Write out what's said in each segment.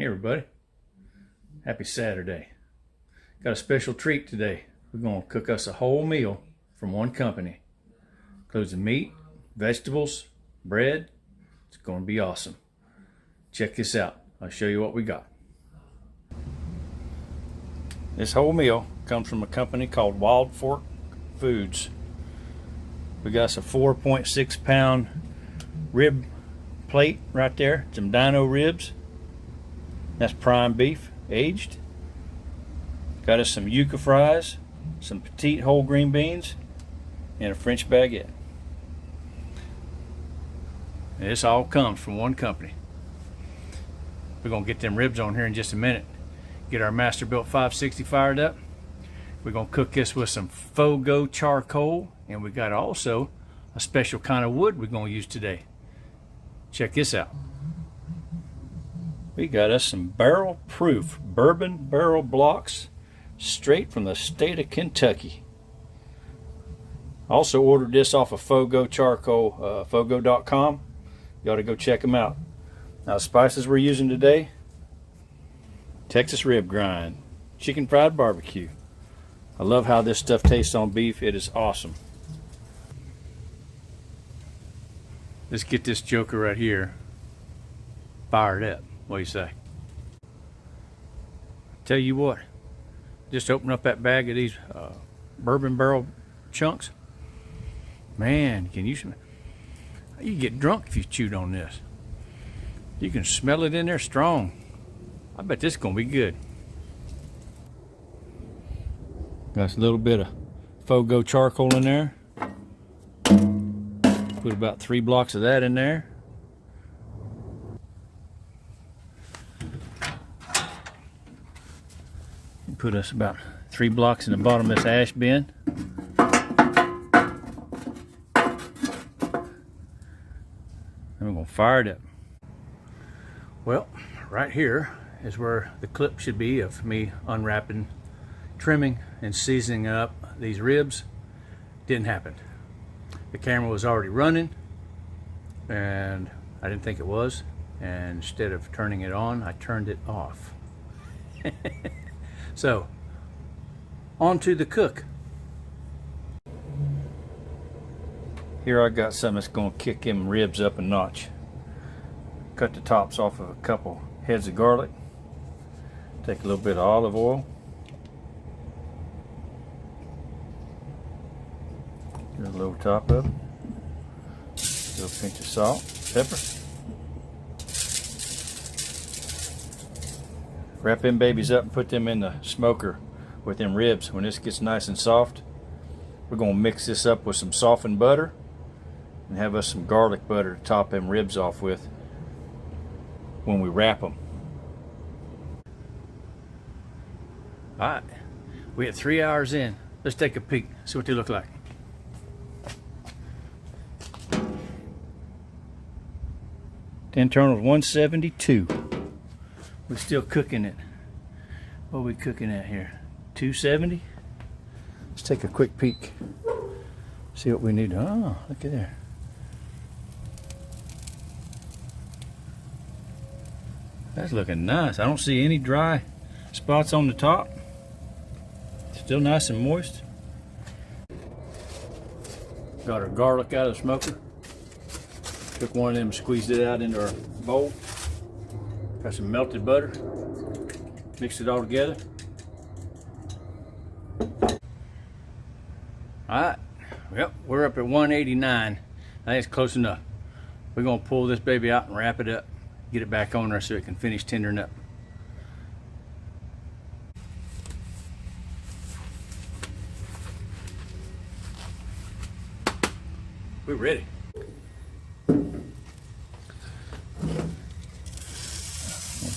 Hey everybody, happy Saturday. Got a special treat today. We're going to cook us a whole meal from one company. Includes meat, vegetables, bread. It's going to be awesome. Check this out. I'll show you what we got. This whole meal comes from a company called Wild Fork Foods. We got us a 4.6 pound rib plate right there. Some Dino ribs. That's prime beef, aged. Got us some Yuca Fries, some petite whole green beans, and a French Baguette. And this all comes from one company. We're gonna get them ribs on here in just a minute. Get our MasterBuilt 560 fired up. We're gonna cook this with some FOGO charcoal, and we got also a special kind of wood we're gonna use today. Check this out. We got us some barrel-proof bourbon barrel blocks straight from the state of Kentucky. Also ordered this off of FOGO charcoal, FOGO.com. You ought to go check them out. Now the spices we're using today: Texas rib grind, chicken fried barbecue. I love how this stuff tastes on beef. It is awesome. Let's get this joker right here fired up. What do you say? Tell you what, just open up that bag of these bourbon barrel chunks. Man, can you get drunk if you chewed on this. You can smell it in there strong. I bet this is gonna be good. Got a little bit of FOGO charcoal in there. Put about 3 blocks of that in there. Put us about 3 blocks in the bottom of this ash bin. And we're gonna fire it up. Well, right here is where the clip should be of me unwrapping, trimming, and seasoning up these ribs. Didn't happen. The camera was already running, and I didn't think it was. And instead of turning it on, I turned it off. So, on to the cook. Here I got something that's going to kick them ribs up a notch. Cut the tops off of a couple heads of garlic. Take a little bit of olive oil. Get a little top of it. A little pinch of salt, pepper. Wrap them babies up and put them in the smoker with them ribs. When this gets nice and soft, we're going to mix this up with some softened butter and have us some garlic butter to top them ribs off with when we wrap them. Alright, we had 3 hours in. Let's take a peek, see what they look like. The internal is 172. We're still cooking it. What are we cooking at here? 270? Let's take a quick peek. See what we need. Oh, look at there. That's looking nice. I don't see any dry spots on the top. Still nice and moist. Got our garlic out of the smoker. Took one of them, squeezed it out into our bowl. Got some melted butter. Mixed it all together. Alright, yep, we're up at 189. I think it's close enough. We're gonna pull this baby out and wrap it up. Get it back on there so it can finish tendering up. We're ready.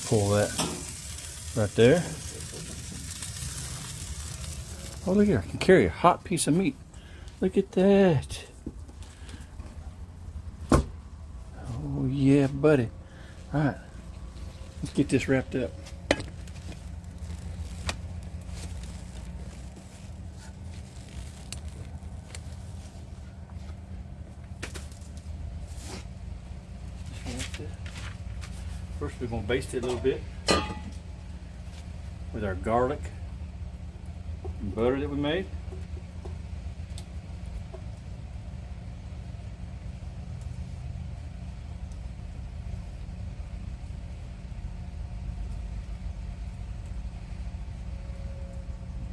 Pull that right there. Oh, look here, I can carry a hot piece of meat. Look at that. Oh yeah, buddy. All right, let's get this wrapped up. First, we're gonna baste it a little bit with our garlic and butter that we made.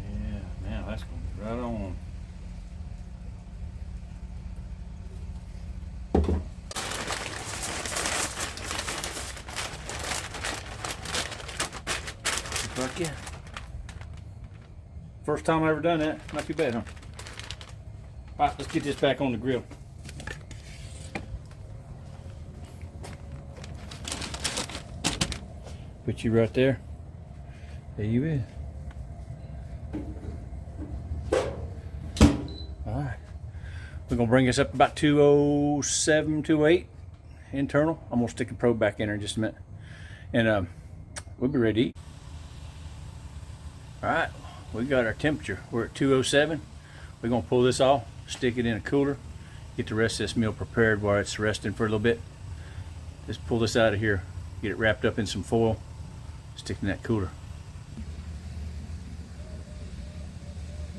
Yeah, man, that's gonna be right on. Fuck yeah. First time I ever done that. Not too bad, huh? Alright, let's get this back on the grill. Put you right there. There you is. Alright. We're gonna bring this up about 207, 208 internal. I'm gonna stick the probe back in there in just a minute. And we'll be ready to eat. Alright, we got our temperature. We're at 207. We're gonna pull this off, stick it in a cooler, get the rest of this meal prepared while it's resting for a little bit. Just pull this out of here, get it wrapped up in some foil, stick it in that cooler.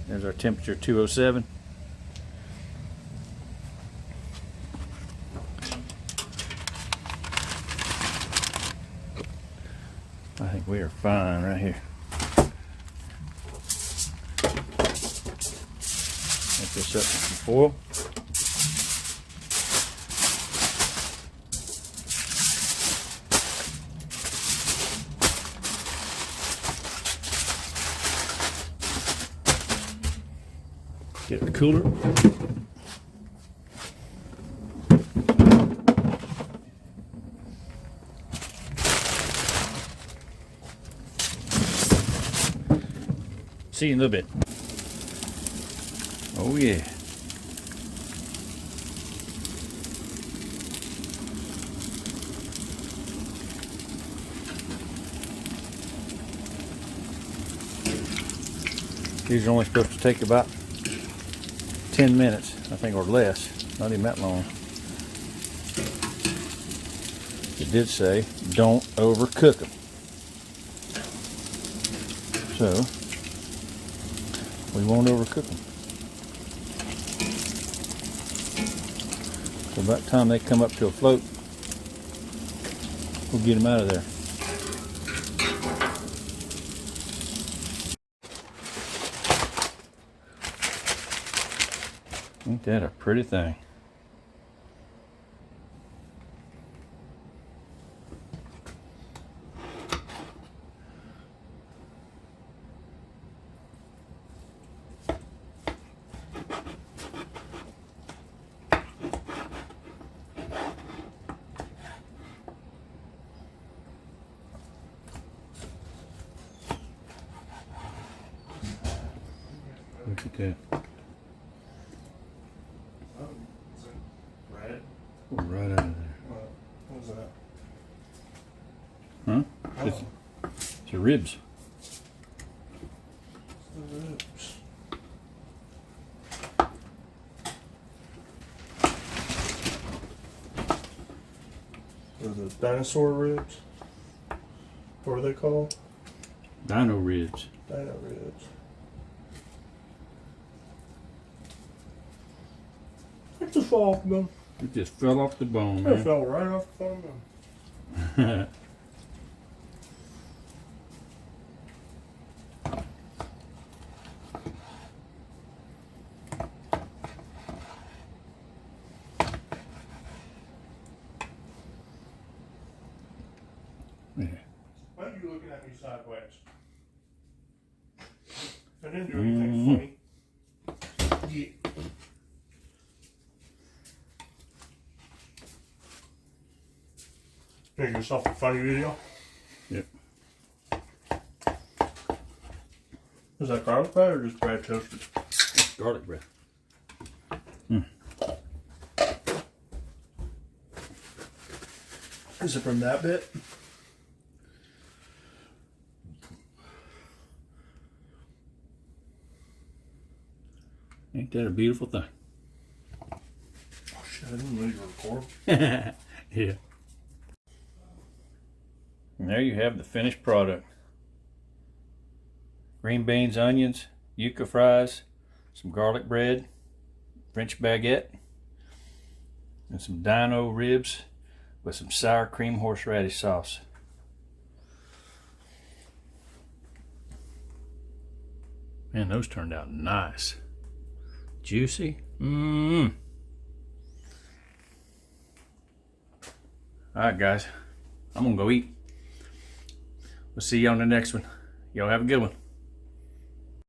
There's our temperature, 207. I think we are fine right here. Wrap this up with some foil. Get the cooler. See you in a little bit. Oh yeah. These are only supposed to take about 10 minutes, I think, or less. Not even that long. It did say, don't overcook them. So, we won't overcook them. So about the time they come up to a float, we'll get them out of there. Ain't that a pretty thing? Look at that. Oh, right out of there. What was that? Huh? Oh. It's your ribs. The ribs. What are the dinosaur ribs? What are they called? Dino ribs. Dino ribs. It just fell off the bone. It just fell off the bone, It man. fell right off the bone. Yeah. Why are you looking at me sideways? I didn't do anything funny. Yeah. Make yourself a funny video. Yep. Is that garlic bread or just bread toasted? Garlic bread. Is it from that bit? Ain't that a beautiful thing? Oh shit, I didn't know you were recording. Yeah. And there you have the finished product. Green beans, onions, Yuca fries, some garlic bread, French baguette, and some Dino ribs with some sour cream horseradish sauce. Man, those turned out nice. Juicy. Mmm. Alright guys, I'm gonna go eat. We'll see you on the next one. Y'all have a good one.